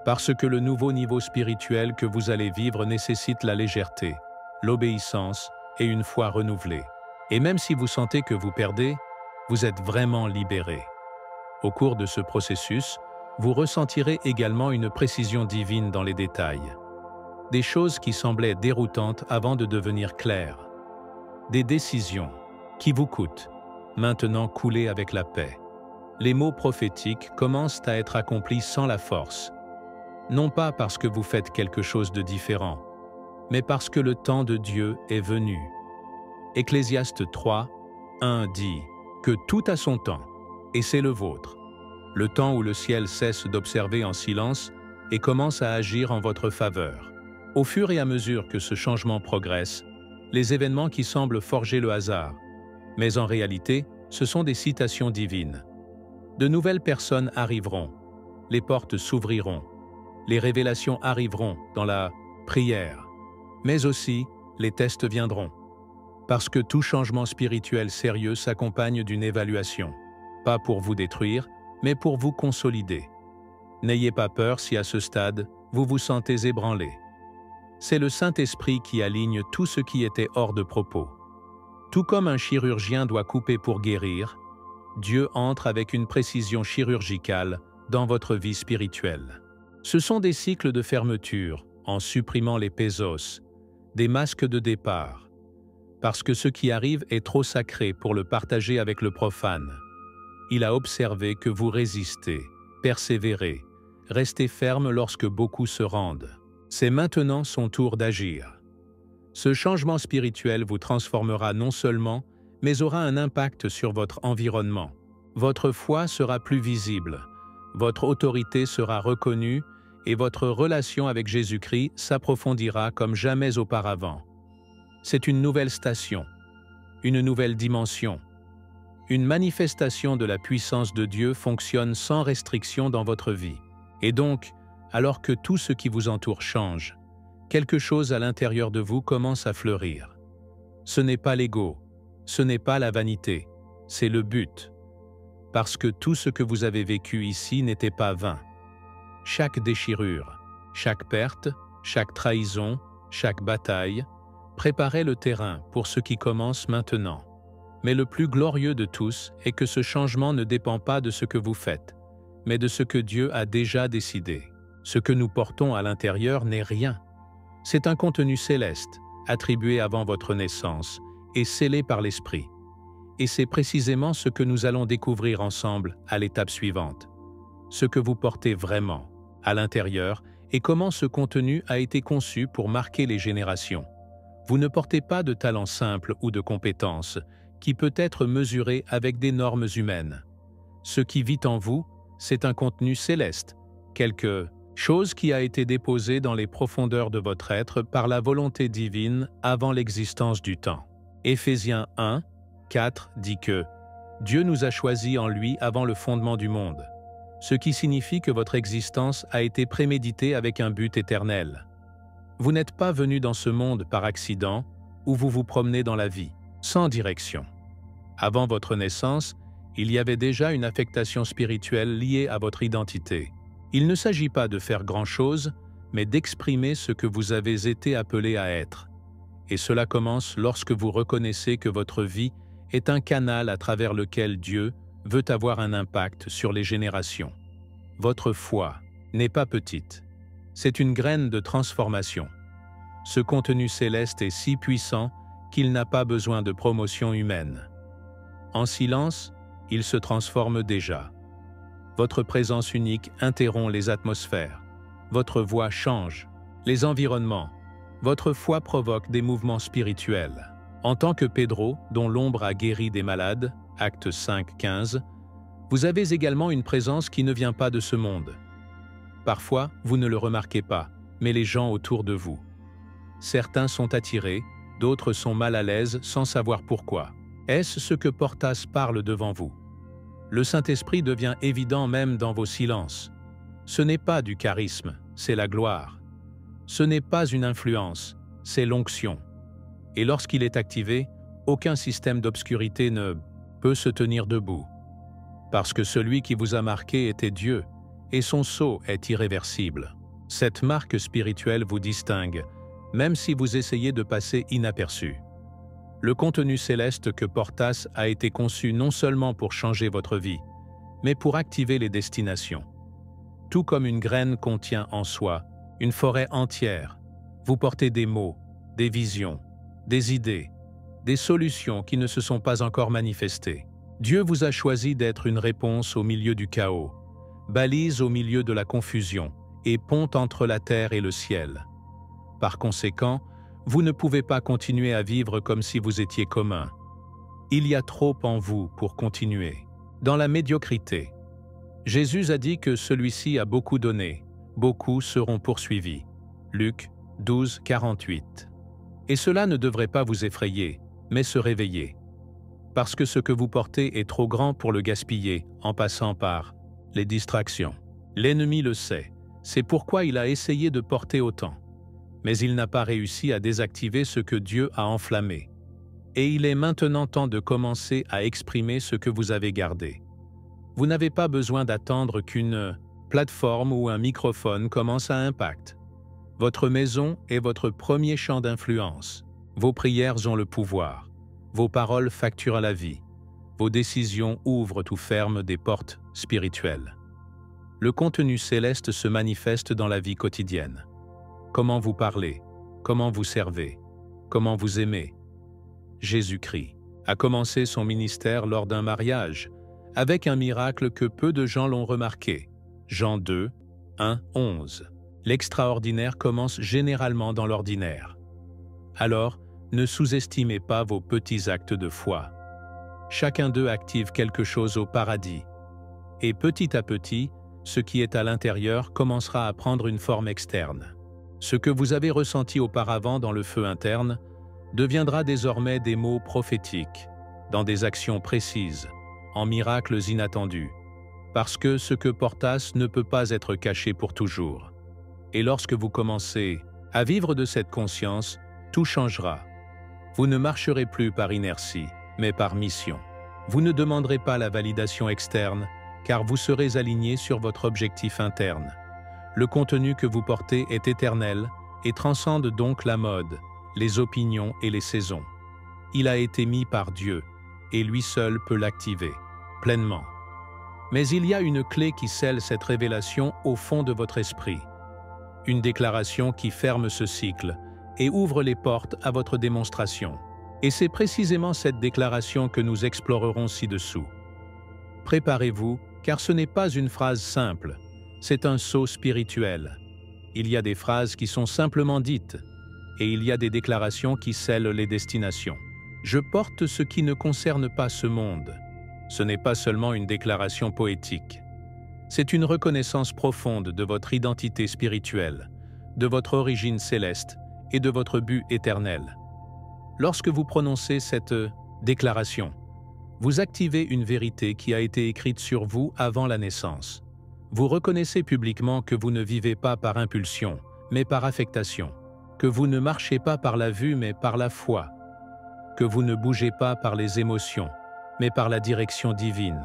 Parce que le nouveau niveau spirituel que vous allez vivre nécessite la légèreté, l'obéissance et une foi renouvelée. Et même si vous sentez que vous perdez, vous êtes vraiment libéré. Au cours de ce processus, vous ressentirez également une précision divine dans les détails. Des choses qui semblaient déroutantes avant de devenir claires. Des décisions qui vous coûtent, maintenant coulées avec la paix. Les mots prophétiques commencent à être accomplis sans la force. Non pas parce que vous faites quelque chose de différent, mais parce que le temps de Dieu est venu. Ecclésiaste 3, 1 dit que tout a son temps, et c'est le vôtre. Le temps où le ciel cesse d'observer en silence et commence à agir en votre faveur. Au fur et à mesure que ce changement progresse, les événements qui semblent forger le hasard, mais en réalité, ce sont des citations divines. De nouvelles personnes arriveront, les portes s'ouvriront, les révélations arriveront dans la prière, mais aussi les tests viendront. Parce que tout changement spirituel sérieux s'accompagne d'une évaluation, pas pour vous détruire, mais pour vous consolider. N'ayez pas peur si à ce stade, vous vous sentez ébranlé. C'est le Saint-Esprit qui aligne tout ce qui était hors de propos. Tout comme un chirurgien doit couper pour guérir, Dieu entre avec une précision chirurgicale dans votre vie spirituelle. Ce sont des cycles de fermeture, en supprimant les pésos, des masques de départ, parce que ce qui arrive est trop sacré pour le partager avec le profane. Il a observé que vous résistez, persévérez, restez ferme lorsque beaucoup se rendent. C'est maintenant son tour d'agir. Ce changement spirituel vous transformera non seulement, mais aura un impact sur votre environnement. Votre foi sera plus visible, votre autorité sera reconnue et votre relation avec Jésus-Christ s'approfondira comme jamais auparavant. C'est une nouvelle station, une nouvelle dimension. Une manifestation de la puissance de Dieu fonctionne sans restriction dans votre vie. Et donc, alors que tout ce qui vous entoure change, quelque chose à l'intérieur de vous commence à fleurir. Ce n'est pas l'ego, ce n'est pas la vanité, c'est le but. Parce que tout ce que vous avez vécu ici n'était pas vain. Chaque déchirure, chaque perte, chaque trahison, chaque bataille, préparez le terrain pour ce qui commence maintenant. Mais le plus glorieux de tous est que ce changement ne dépend pas de ce que vous faites, mais de ce que Dieu a déjà décidé. Ce que nous portons à l'intérieur n'est rien. C'est un contenu céleste, attribué avant votre naissance et scellé par l'Esprit. Et c'est précisément ce que nous allons découvrir ensemble à l'étape suivante. Ce que vous portez vraiment, à l'intérieur, et comment ce contenu a été conçu pour marquer les générations. Vous ne portez pas de talent simple ou de compétences qui peut être mesuré avec des normes humaines. Ce qui vit en vous, c'est un contenu céleste, quelque chose qui a été déposé dans les profondeurs de votre être par la volonté divine avant l'existence du temps. Éphésiens 1, 4 dit que « Dieu nous a choisis en lui avant le fondement du monde », ce qui signifie que votre existence a été préméditée avec un but éternel. Vous n'êtes pas venu dans ce monde par accident ou vous vous promenez dans la vie, sans direction. Avant votre naissance, il y avait déjà une affectation spirituelle liée à votre identité. Il ne s'agit pas de faire grand-chose, mais d'exprimer ce que vous avez été appelé à être. Et cela commence lorsque vous reconnaissez que votre vie est un canal à travers lequel Dieu veut avoir un impact sur les générations. Votre foi n'est pas petite. C'est une graine de transformation. Ce contenu céleste est si puissant qu'il n'a pas besoin de promotion humaine. En silence, il se transforme déjà. Votre présence unique interrompt les atmosphères. Votre voix change les environnements. Votre foi provoque des mouvements spirituels. En tant que Pedro, dont l'ombre a guéri des malades, Actes 5, 15, vous avez également une présence qui ne vient pas de ce monde. Parfois, vous ne le remarquez pas, mais les gens autour de vous. Certains sont attirés, d'autres sont mal à l'aise sans savoir pourquoi. Est-ce ce que Portas parle devant vous? Le Saint-Esprit devient évident même dans vos silences. Ce n'est pas du charisme, c'est la gloire. Ce n'est pas une influence, c'est l'onction. Et lorsqu'il est activé, aucun système d'obscurité ne peut se tenir debout. Parce que celui qui vous a marqué était Dieu, et son sceau est irréversible. Cette marque spirituelle vous distingue, même si vous essayez de passer inaperçu. Le contenu céleste que Portas a été conçu non seulement pour changer votre vie, mais pour activer les destinations. Tout comme une graine contient en soi une forêt entière, vous portez des mots, des visions, des idées, des solutions qui ne se sont pas encore manifestées. Dieu vous a choisi d'être une réponse au milieu du chaos, balise au milieu de la confusion et pont entre la terre et le ciel. Par conséquent, vous ne pouvez pas continuer à vivre comme si vous étiez commun. Il y a trop en vous pour continuer. Dans la médiocrité, Jésus a dit que celui-ci a beaucoup donné, beaucoup seront poursuivis. Luc 12, 48. Et cela ne devrait pas vous effrayer, mais se réveiller. Parce que ce que vous portez est trop grand pour le gaspiller en passant par les distractions. L'ennemi le sait, c'est pourquoi il a essayé de porter autant. Mais il n'a pas réussi à désactiver ce que Dieu a enflammé. Et il est maintenant temps de commencer à exprimer ce que vous avez gardé. Vous n'avez pas besoin d'attendre qu'une plateforme ou un microphone commence à impact. Votre maison est votre premier champ d'influence. Vos prières ont le pouvoir. Vos paroles facturent la vie. Vos décisions ouvrent ou ferment des portes spirituelles. Le contenu céleste se manifeste dans la vie quotidienne. Comment vous parlez, comment vous servez, comment vous aimez. Jésus-Christ a commencé son ministère lors d'un mariage, avec un miracle que peu de gens l'ont remarqué. Jean 2, 1, 11. L'extraordinaire commence généralement dans l'ordinaire. Alors, ne sous-estimez pas vos petits actes de foi. Chacun d'eux active quelque chose au paradis. Et petit à petit, ce qui est à l'intérieur commencera à prendre une forme externe. Ce que vous avez ressenti auparavant dans le feu interne deviendra désormais des mots prophétiques, dans des actions précises, en miracles inattendus, parce que ce que Portas ne peut pas être caché pour toujours. Et lorsque vous commencez à vivre de cette conscience, tout changera. Vous ne marcherez plus par inertie, mais par mission. Vous ne demanderez pas la validation externe, car vous serez aligné sur votre objectif interne. Le contenu que vous portez est éternel et transcende donc la mode, les opinions et les saisons. Il a été mis par Dieu, et lui seul peut l'activer, pleinement. Mais il y a une clé qui scelle cette révélation au fond de votre esprit. Une déclaration qui ferme ce cycle et ouvre les portes à votre démonstration. Et c'est précisément cette déclaration que nous explorerons ci-dessous. Préparez-vous, car ce n'est pas une phrase simple, c'est un saut spirituel. Il y a des phrases qui sont simplement dites, et il y a des déclarations qui scellent les destinations. Je porte ce qui ne concerne pas ce monde. Ce n'est pas seulement une déclaration poétique. C'est une reconnaissance profonde de votre identité spirituelle, de votre origine céleste et de votre but éternel. Lorsque vous prononcez cette déclaration, vous activez une vérité qui a été écrite sur vous avant la naissance. Vous reconnaissez publiquement que vous ne vivez pas par impulsion, mais par affectation, que vous ne marchez pas par la vue, mais par la foi, que vous ne bougez pas par les émotions, mais par la direction divine.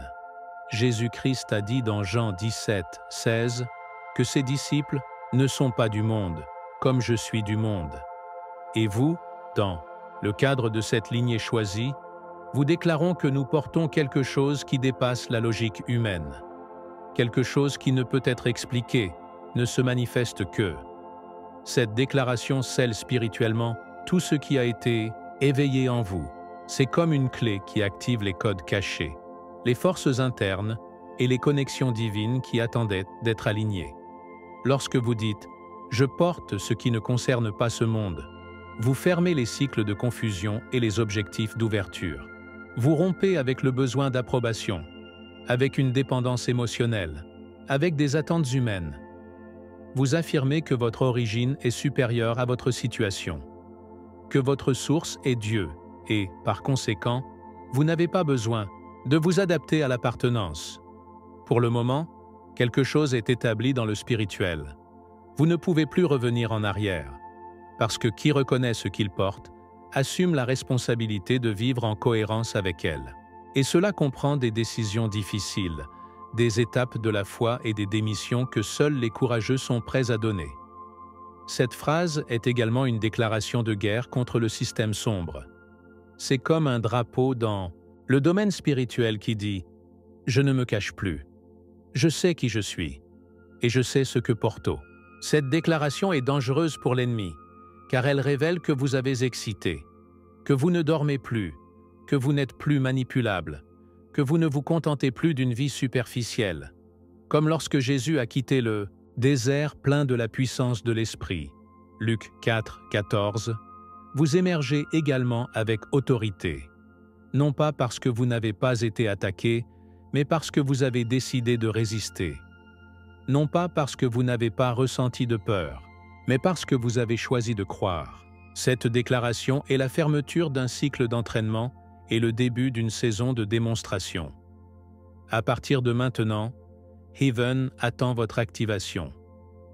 Jésus-Christ a dit dans Jean 17, 16 que ses disciples ne sont pas du monde, comme je suis du monde. Et vous, dans le cadre de cette lignée choisie, vous déclarons que nous portons quelque chose qui dépasse la logique humaine. Quelque chose qui ne peut être expliqué, ne se manifeste que. Cette déclaration scelle spirituellement tout ce qui a été éveillé en vous. C'est comme une clé qui active les codes cachés, les forces internes et les connexions divines qui attendaient d'être alignées. Lorsque vous dites « Je porte ce qui ne concerne pas ce monde », vous fermez les cycles de confusion et les objectifs d'ouverture. Vous rompez avec le besoin d'approbation, avec une dépendance émotionnelle, avec des attentes humaines. Vous affirmez que votre origine est supérieure à votre situation, que votre source est Dieu et, par conséquent, vous n'avez pas besoin de vous adapter à l'appartenance. Pour le moment, quelque chose est établi dans le spirituel. Vous ne pouvez plus revenir en arrière, parce que qui reconnaît ce qu'il porte assume la responsabilité de vivre en cohérence avec elle. Et cela comprend des décisions difficiles, des étapes de la foi et des démissions que seuls les courageux sont prêts à donner. Cette phrase est également une déclaration de guerre contre le système sombre. C'est comme un drapeau dans le domaine spirituel qui dit « Je ne me cache plus. Je sais qui je suis, et je sais ce que porto ». Cette déclaration est dangereuse pour l'ennemi, car elle révèle que vous avez excité, que vous ne dormez plus, que vous n'êtes plus manipulable, que vous ne vous contentez plus d'une vie superficielle, comme lorsque Jésus a quitté le désert plein de la puissance de l'Esprit. Luc 4, 14. Vous émergez également avec autorité, non pas parce que vous n'avez pas été attaqué, mais parce que vous avez décidé de résister. Non pas parce que vous n'avez pas ressenti de peur, mais parce que vous avez choisi de croire. Cette déclaration est la fermeture d'un cycle d'entraînement et le début d'une saison de démonstration. À partir de maintenant, Heaven attend votre activation,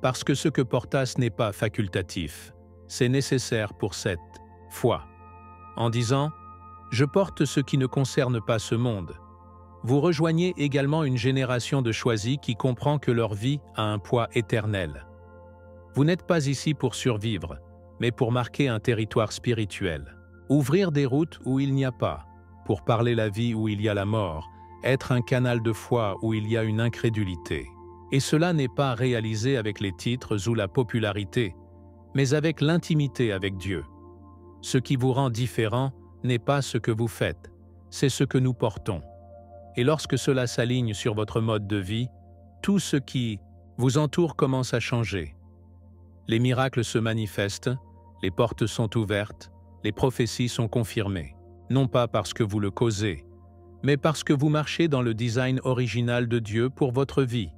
parce que ce que portas n'est pas facultatif, c'est nécessaire pour cette foi. En disant « Je porte ce qui ne concerne pas ce monde », vous rejoignez également une génération de choisis qui comprend que leur vie a un poids éternel. Vous n'êtes pas ici pour survivre, mais pour marquer un territoire spirituel. Ouvrir des routes où il n'y a pas, pour parler la vie où il y a la mort, être un canal de foi où il y a une incrédulité. Et cela n'est pas réalisé avec les titres ou la popularité, mais avec l'intimité avec Dieu. Ce qui vous rend différent n'est pas ce que vous faites, c'est ce que nous portons. Et lorsque cela s'aligne sur votre mode de vie, tout ce qui vous entoure commence à changer. Les miracles se manifestent, les portes sont ouvertes, les prophéties sont confirmées, non pas parce que vous le causez, mais parce que vous marchez dans le design original de Dieu pour votre vie.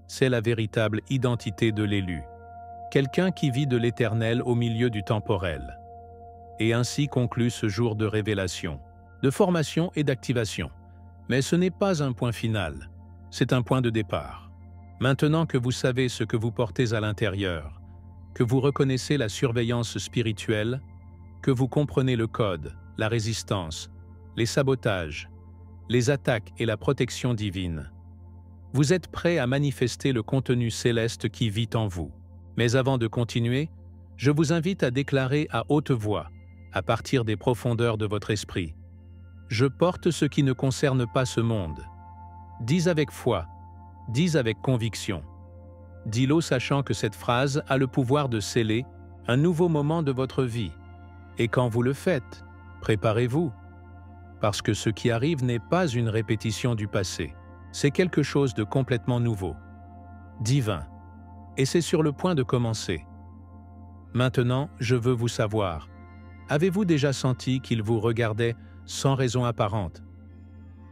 C'est la véritable identité de l'élu, quelqu'un qui vit de l'éternel au milieu du temporel. Et ainsi conclut ce jour de révélation, de formation et d'activation. Mais ce n'est pas un point final, c'est un point de départ. Maintenant que vous savez ce que vous portez à l'intérieur, que vous reconnaissez la surveillance spirituelle, que vous comprenez le code, la résistance, les sabotages, les attaques et la protection divine, vous êtes prêt à manifester le contenu céleste qui vit en vous. Mais avant de continuer, je vous invite à déclarer à haute voix, à partir des profondeurs de votre esprit, « Je porte ce qui ne concerne pas ce monde ». Dis avec foi, dis avec conviction. Dis-le sachant que cette phrase a le pouvoir de sceller un nouveau moment de votre vie. Et quand vous le faites, préparez-vous. Parce que ce qui arrive n'est pas une répétition du passé, c'est quelque chose de complètement nouveau, divin. Et c'est sur le point de commencer. Maintenant, je veux vous savoir, avez-vous déjà senti qu'il vous regardait sans raison apparente?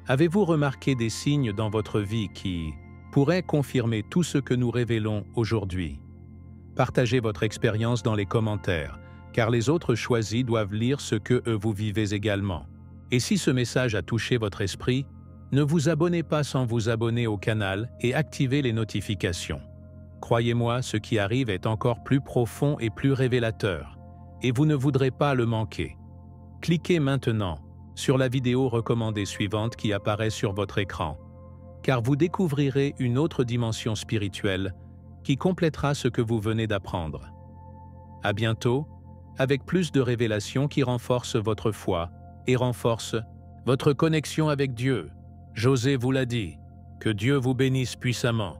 Avez-vous remarqué des signes dans votre vie qui pourraient confirmer tout ce que nous révélons aujourd'hui? Partagez votre expérience dans les commentaires, car les autres choisis doivent lire ce que vous vivez également. Et si ce message a touché votre esprit, ne vous abonnez pas sans vous abonner au canal et activez les notifications. Croyez-moi, ce qui arrive est encore plus profond et plus révélateur, et vous ne voudrez pas le manquer. Cliquez maintenant sur la vidéo recommandée suivante qui apparaît sur votre écran, car vous découvrirez une autre dimension spirituelle qui complétera ce que vous venez d'apprendre. À bientôt, avec plus de révélations qui renforcent votre foi et renforcent votre connexion avec Dieu. José vous l'a dit, que Dieu vous bénisse puissamment.